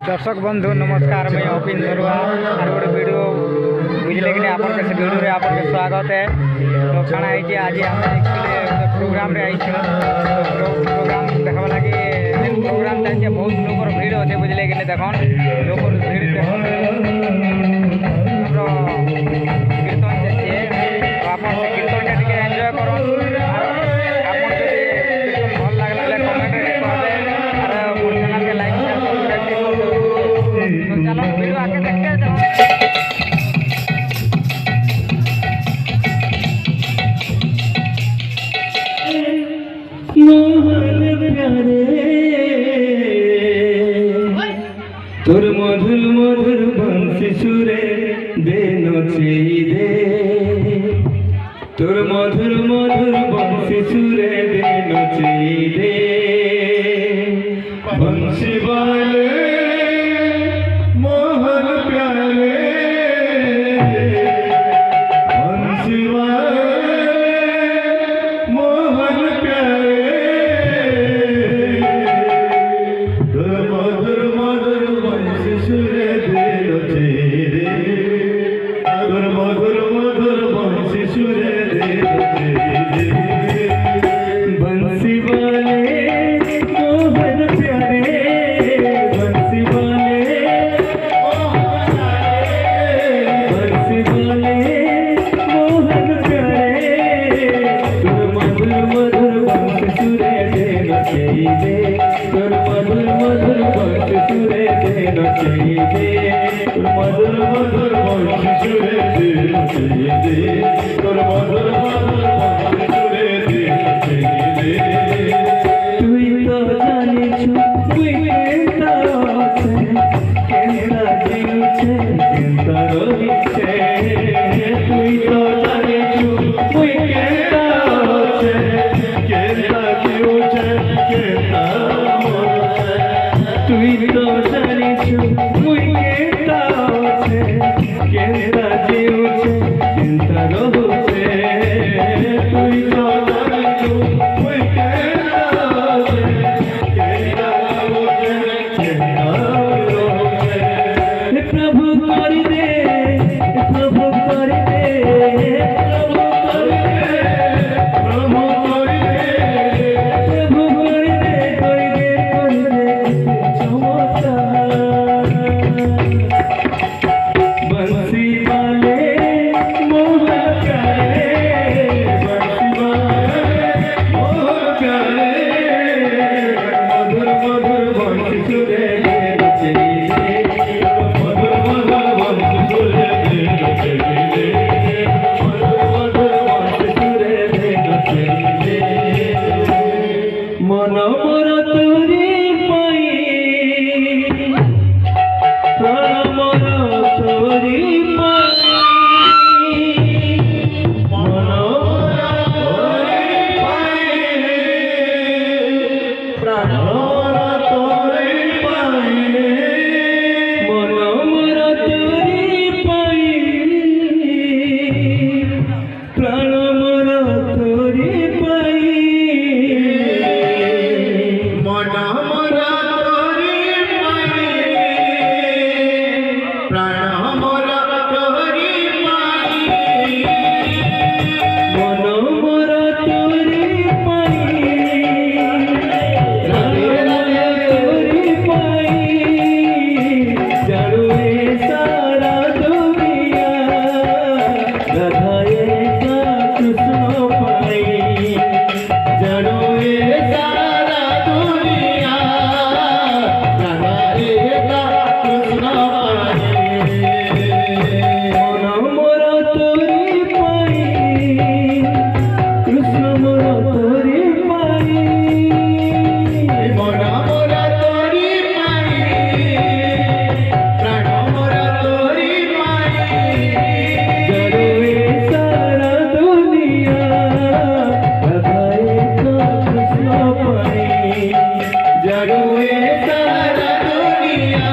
दर्शक बंधु नमस्कार। मैं अपिन बरुआ और गोटे वीडियो बुझे कि आप वीडियो में आपके स्वागत है। तो खाना है आज आम प्रोग्राम रे आई प्रोग्राम देखा लगे प्रोग्राम चाहिए बहुत लोग भीड़ अच्छे बुझे कि देख लोग भीड़ कीर्तन चाहिए तो आप कीर्तन टी एंजय कर भल लगे कमेंट कहते और मोर चैनल के लाइक तो चलो वीडियो आके देखते हैं। তোর মধুর মধুর বংশী সুরে দে নচে দে, তোর মধুর মধুর বংশী সুরে দে নচে দে, বংশী বলে মোহন প্যারে, বংশী বলে মোহন প্যারে, তোর মধুর মধুর বংশী সুরে দে নচে দে, তোর মধুর মধুর বংশী সুরে দে নচে দে, বংশী বলে মোহন প্যারে, বংশী বলে বংশী বলে মোহন প্যারে, তোর মধুর মধুর বংশী সুরে দে নচে দে, তোর মধুর মধুর বংশী সুরে দে নচে দে, তোর মধুর মধুর বংশী সুরে দে নচে দে, তোর মধুর মধুর বংশী সুরে দে নচে দে। তুই তো জানিস তুই কেনতা আছে, কেনতা জিউছে কেনতা রহিছে, তুই তো জানিস তুই কেনতা আছে, কেনতা জিউছে কেনতা মরছে, তুই তো জানিস তুই কেনতা আছে, কেনতা জিউছে কেনতা রহিছে, তুই তো জানিস তুই কেনতা আছে, কেনতা জিউছে কেনতা রহিছে। প্রভু করি দে, প্রভু করি দে, প্রভু করি দে, প্রভু করি দে, প্রভু করি দে, করি দে, করি দে চমৎকার। বংশী বলে মোহন প্যারে, বংশী বলে মোহন প্যারে, মধুর মধুর বংশী সুরে দে নচে দে, মধুর মধুর বংশী সুরে দে নচে দে, মধুর মধুর বংশী সুরে দে নচে দে। মন মোর তোরি পাই, প্রাণ মোর তোরি পাই, মন মোর তোরি পাই, প্রাণ মোর তোরি পাই, মন মোর তোরি পাই, প্রাণ মোর তোরি পাই, মন মোর তোরি পাই, প্রাণ মোর তোরি পাই, মন মোর তোরি পাই, প্রাণ তোরি পাই, জানুয়ে সারা দুনিয়া, রাধায়ে কা কৃষ্ণ পাই, জানুয়ে সারা দুনিয়া, রাধায়ে কা কৃষ্ণ পাই, মন মোর তোরি পাই, কৃষ্ণ মোর তোরি পাই, মন মোর তোরি পাই, প্রাণ মোর তোরি পাই, জানুয়ে সারা দুনিয়া, রাধায়ে কা কৃষ্ণ পাই, জানুয়ে সারা দুনিয়া,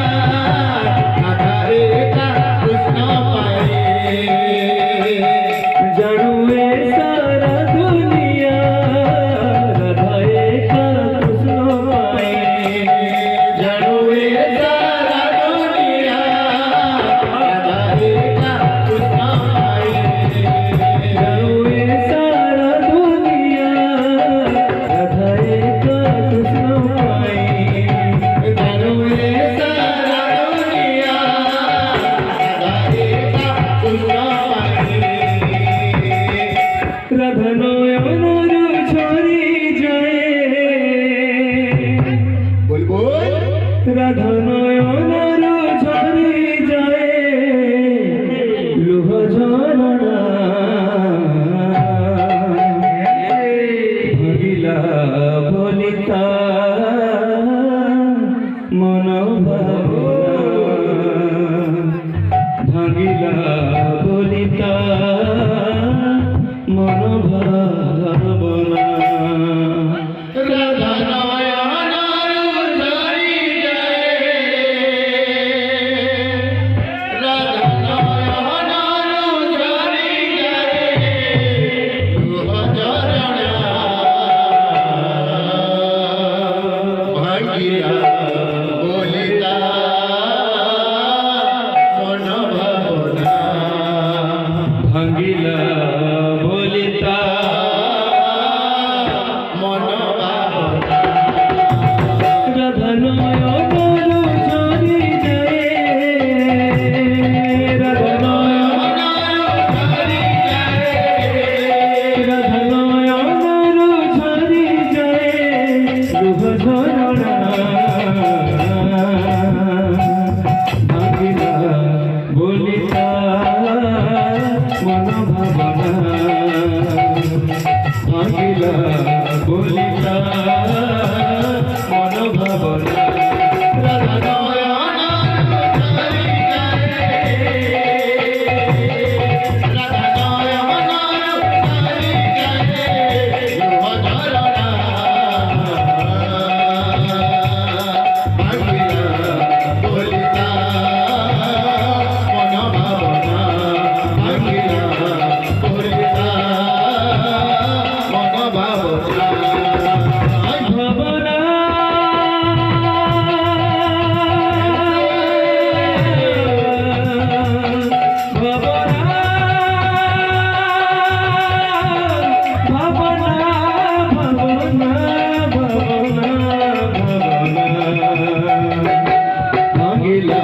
নয়নরু ঝরি যায় লুহ ঝরনা ভাঙিলা বলিতা মন ভাঙিলা বলিতা মন ভাবনা রাধা নয়ন ঝরি যায় রাধা নয়ন ঝরি যায় লুহ ঝরনা ভাঙিলা বলিতা মন ভাবনা ভাঙিলা বলিতা মন ভাবনা রাধা নয়নরু ঝরি যায় রাধা নয়ন রাধা নয়নরু ঝরি যায় লুহ ঝরনা ভাঙিলা বলিতা মন ভাবনা ভাঙিলা বলিতা মন ভাবনা রাধা নয়ন ঝরি যায় রাধা নয়ন ঝরি যায় লুহ ঝরনা ভাঙিলা বলিতা মন ভাবনা ভাঙিলা বলিতা মন ভাবনা ভাবনা ভাঙিলা